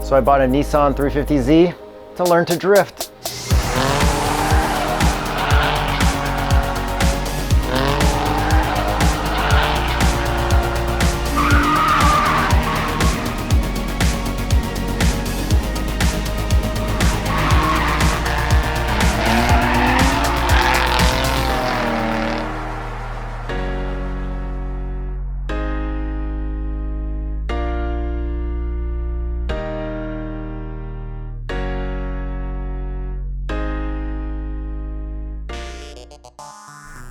So I bought a Nissan 350Z to learn to drift.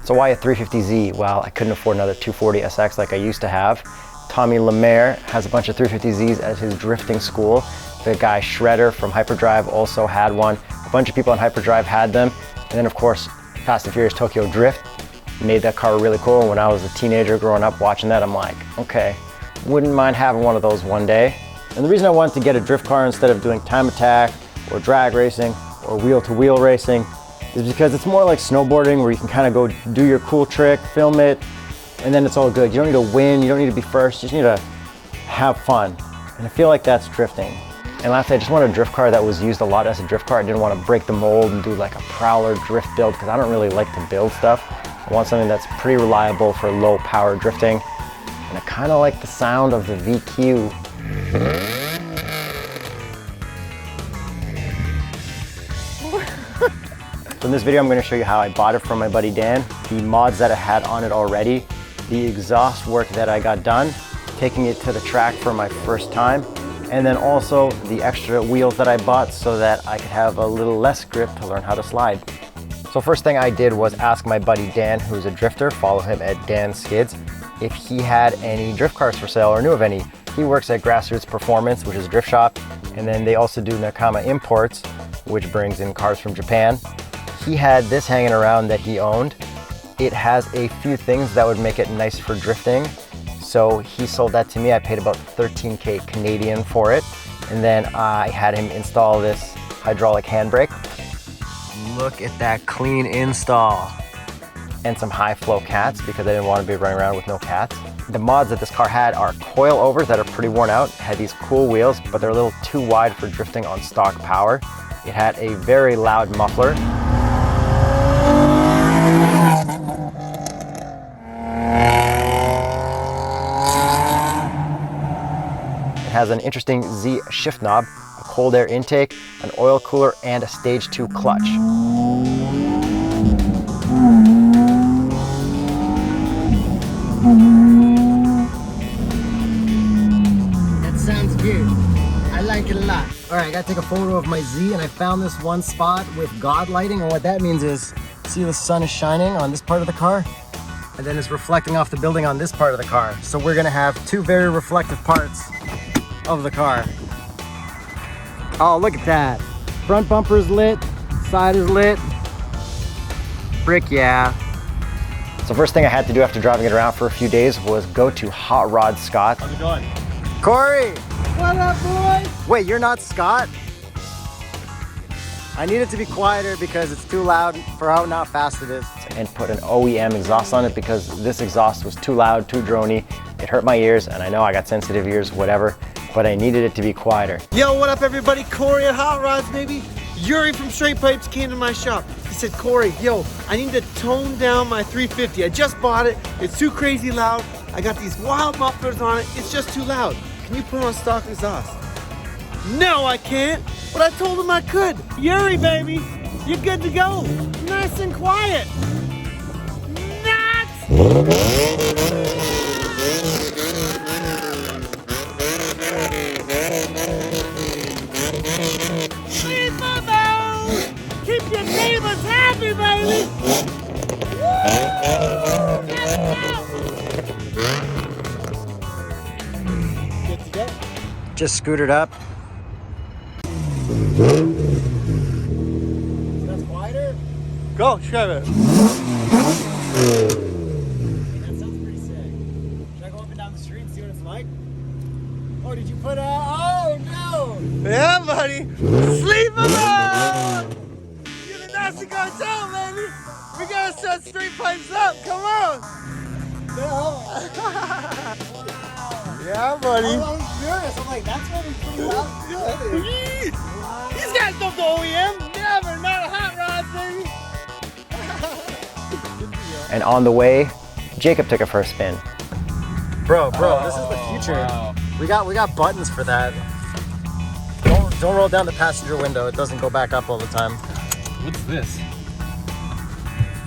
So why a 350Z? Well, I couldn't afford another 240SX like I used to have. Tommy Lemaire has a bunch of 350Zs at his drifting school. The guy Shredder from Hyperdrive also had one. A bunch of people on Hyperdrive had them. And then of course, Fast and Furious Tokyo Drift made that car really cool. And when I was a teenager growing up watching that, I'm like, okay, wouldn't mind having one of those one day. And the reason I wanted to get a drift car instead of doing time attack or drag racing or wheel-to-wheel racing is because it's more like snowboarding, where you can kind of go do your cool trick, film it, and then it's all good. You don't need to win, you don't need to be first, you just need to have fun. And I feel like that's drifting. And lastly, I just wanted a drift car that was used a lot as a drift car. I didn't want to break the mold and do like a prowler drift build, because I don't really like to build stuff. I want something that's pretty reliable for low power drifting. And I kind of like the sound of the VQ. So in this video, I'm going to show you how I bought it from my buddy Dan, the mods that I had on it already, the exhaust work that I got done, taking it to the track for my first time, and then also the extra wheels that I bought so that I could have a little less grip to learn how to slide. So first thing I did was ask my buddy Dan, who's a drifter, follow him at Dan Skids, if he had any drift cars for sale or knew of any. He works at Grassroots Performance, which is a drift shop, and then they also do Nakama Imports, which brings in cars from Japan. He had this hanging around that he owned. It has a few things that would make it nice for drifting. So he sold that to me. I paid about 13K Canadian for it. And then I had him install this hydraulic handbrake. Look at that clean install. And some high flow cats, because I didn't want to be running around with no cats. The mods that this car had are coilovers that are pretty worn out. It had these cool wheels, but they're a little too wide for drifting on stock power. It had a very loud muffler. Has an interesting Z shift knob, a cold air intake, an oil cooler, and a stage 2 clutch. That sounds good. I like it a lot. All right, I gotta take a photo of my Z, and I found this one spot with God lighting, and what that means is, see the sun is shining on this part of the car, and then it's reflecting off the building on this part of the car. So we're gonna have two very reflective parts of the car. Oh, look at that. Front bumper is lit, side is lit. Frick yeah. So first thing I had to do after driving it around for a few days was go to Hot Rod Scott. How's it going? Corey! What up, boy? Wait, you're not Scott? I need it to be quieter because it's too loud for how not fast it is. And put an OEM exhaust on it, because this exhaust was too loud, too droney. It hurt my ears, and I know I got sensitive ears, whatever, but I needed it to be quieter. Yo, what up everybody? Corey at Hot Rods, baby. Yuri from Straight Pipes came to my shop. He said, Corey, yo, I need to tone down my 350. I just bought it. It's too crazy loud. I got these wild mufflers on it. It's just too loud. Can you put on stock exhaust? No, I can't. But I told him I could. Yuri, baby, you're good to go. Nice and quiet. Keep your neighbors happy, baby! Good to go. Just scootered up. That's quieter? Go, shove it. That sounds pretty sick. Should I go up and down the street and see what it's like? Oh, did you put oh no! Yeah, buddy. Sleep alone! You're the nasty cartel, baby! We gotta set Straight Pipes up, come on! No. Wow. Yeah, buddy. I was curious. I'm like, that's what it's pretty loud. These guys don't go OEM. Never, not a hot rod thing. And on the way, Jacob took it for a spin. Bro, this is the future. Wow. We got buttons for that. Don't roll down the passenger window. It doesn't go back up all the time. What's this?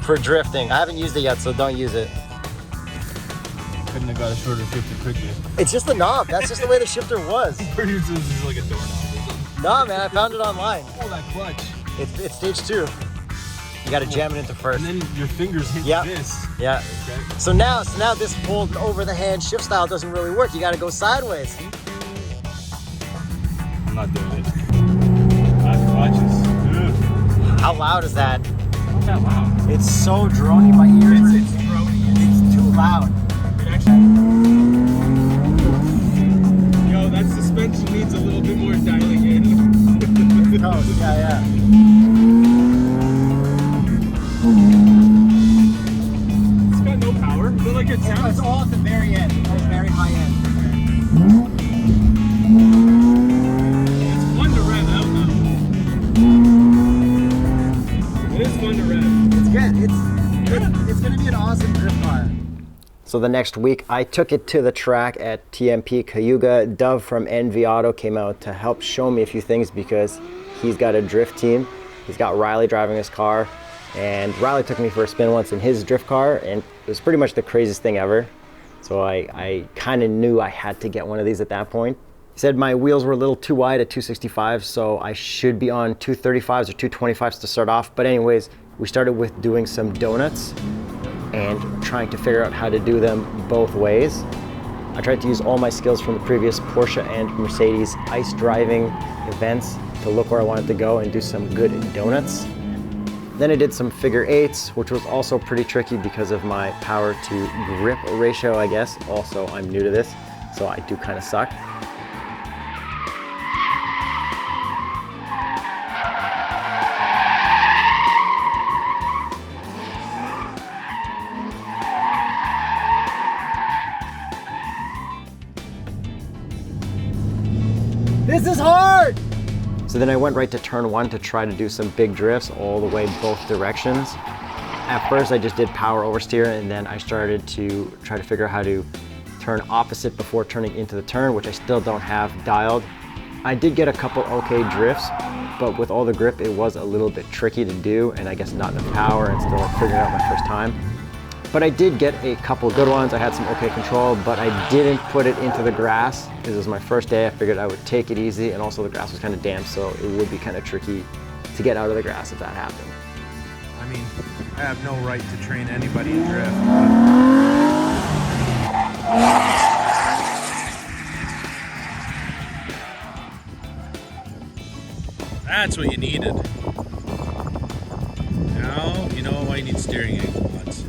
For drifting. I haven't used it yet, so don't use it. Couldn't have got a shorter shifter quickly. It's just the knob. That's just the way the shifter was. Pretty much this is like a doorknob or something. Nah, man, I found it online. Oh, that clutch. It's stage 2. You gotta jam it into first. And then your fingers hit Yeah. this. Yeah. Okay. So now this pulled over the hand shift style doesn't really work. You gotta go sideways. I'm not doing it. That clutch is. Ugh. How loud is that? Not that loud. It's so drony. My ears. It's throaty. It's too loud. It actually. Yo, that suspension needs a little bit more dialing in. Oh, yeah. It's got no power, but like it sounds. It's all at the very end, the very high end. It's fun to rev out now. It is fun to rev. It's good. It's gonna be an awesome drift car. So the next week, I took it to the track at TMP Cayuga. Dove from NV Auto came out to help show me a few things because he's got a drift team. He's got Riley driving his car, and Riley took me for a spin once in his drift car, and it was pretty much the craziest thing ever. So I kind of knew I had to get one of these at that point. He said my wheels were a little too wide at 265, so I should be on 235s or 225s to start off. But anyways, we started with doing some donuts and trying to figure out how to do them both ways. I tried to use all my skills from the previous Porsche and Mercedes ice driving events to look where I wanted to go and do some good donuts. Then I did some figure eights, which was also pretty tricky because of my power to grip ratio, I guess. Also, I'm new to this, so I do kind of suck. This is hard! So then I went right to turn 1 to try to do some big drifts all the way both directions. At first I just did power oversteer, and then I started to try to figure out how to turn opposite before turning into the turn, which I still don't have dialed. I did get a couple okay drifts, but with all the grip it was a little bit tricky to do, and I guess not enough power, and still figuring out my first time. But I did get a couple good ones. I had some okay control, but I didn't put it into the grass. This was my first day. I figured I would take it easy, and also the grass was kind of damp, so it would be kind of tricky to get out of the grass if that happened. I mean, I have no right to train anybody in drift, but that's what you needed. Now you know why you need steering angle mods.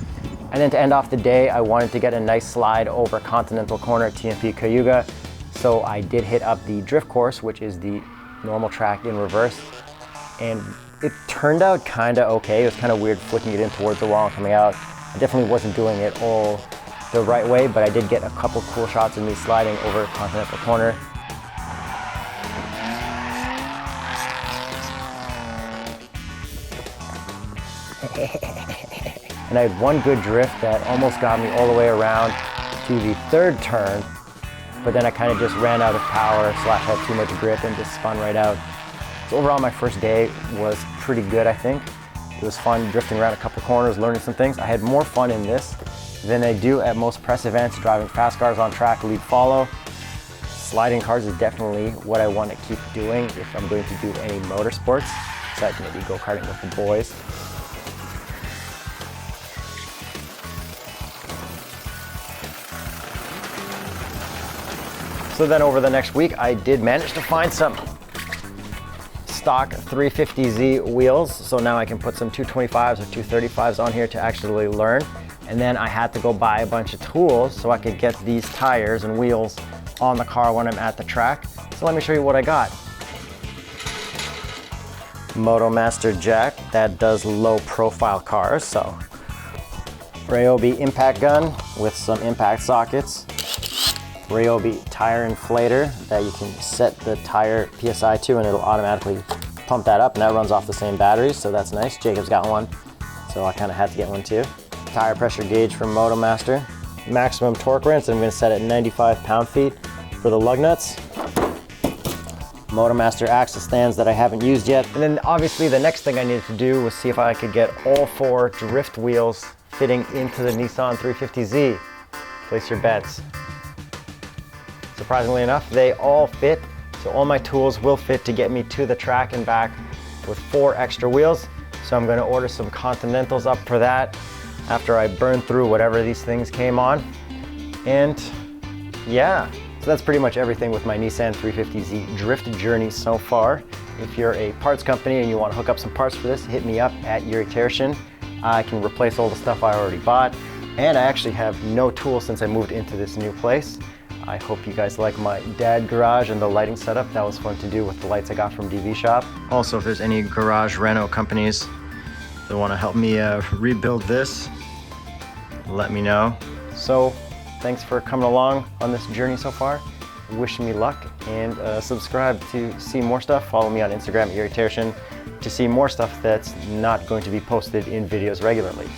And then to end off the day, I wanted to get a nice slide over Continental Corner at TMP Cayuga. So I did hit up the drift course, which is the normal track in reverse. And it turned out kind of okay. It was kind of weird flicking it in towards the wall and coming out. I definitely wasn't doing it all the right way, but I did get a couple cool shots of me sliding over Continental Corner. And I had one good drift that almost got me all the way around to the third turn, but then I kind of just ran out of power / had too much grip and just spun right out. So overall, my first day was pretty good, I think. It was fun drifting around a couple corners, learning some things. I had more fun in this than I do at most press events, driving fast cars on track, lead follow. Sliding cars is definitely what I want to keep doing if I'm going to do any motorsports, besides maybe go-karting with the boys. So then over the next week, I did manage to find some stock 350Z wheels. So now I can put some 225s or 235s on here to actually learn. And then I had to go buy a bunch of tools so I could get these tires and wheels on the car when I'm at the track. So let me show you what I got. MotoMaster jack that does low profile cars. So Ryobi impact gun with some impact sockets. Ryobi tire inflator that you can set the tire PSI to and it'll automatically pump that up, and that runs off the same batteries, so that's nice. Jacob's got one, so I kind of had to get one too. Tire pressure gauge from MotoMaster. Maximum torque wrench, and I'm going to set it 95 pound-feet for the lug nuts. MotoMaster axle stands that I haven't used yet. And then obviously the next thing I needed to do was see if I could get all 4 drift wheels fitting into the Nissan 350Z. Place your bets. Surprisingly enough, they all fit. So all my tools will fit to get me to the track and back with 4 extra wheels. So I'm going to order some Continentals up for that after I burn through whatever these things came on. And yeah, so that's pretty much everything with my Nissan 350Z drift journey so far. If you're a parts company and you want to hook up some parts for this, hit me up at Yuri Tershin. I can replace all the stuff I already bought. And I actually have no tools since I moved into this new place. I hope you guys like my dad garage and the lighting setup. That was fun to do with the lights I got from DV Shop. Also, if there's any garage reno companies that want to help me rebuild this, let me know. So thanks for coming along on this journey so far. Wish me luck, and subscribe to see more stuff. Follow me on Instagram at Yuri Tershin to see more stuff that's not going to be posted in videos regularly.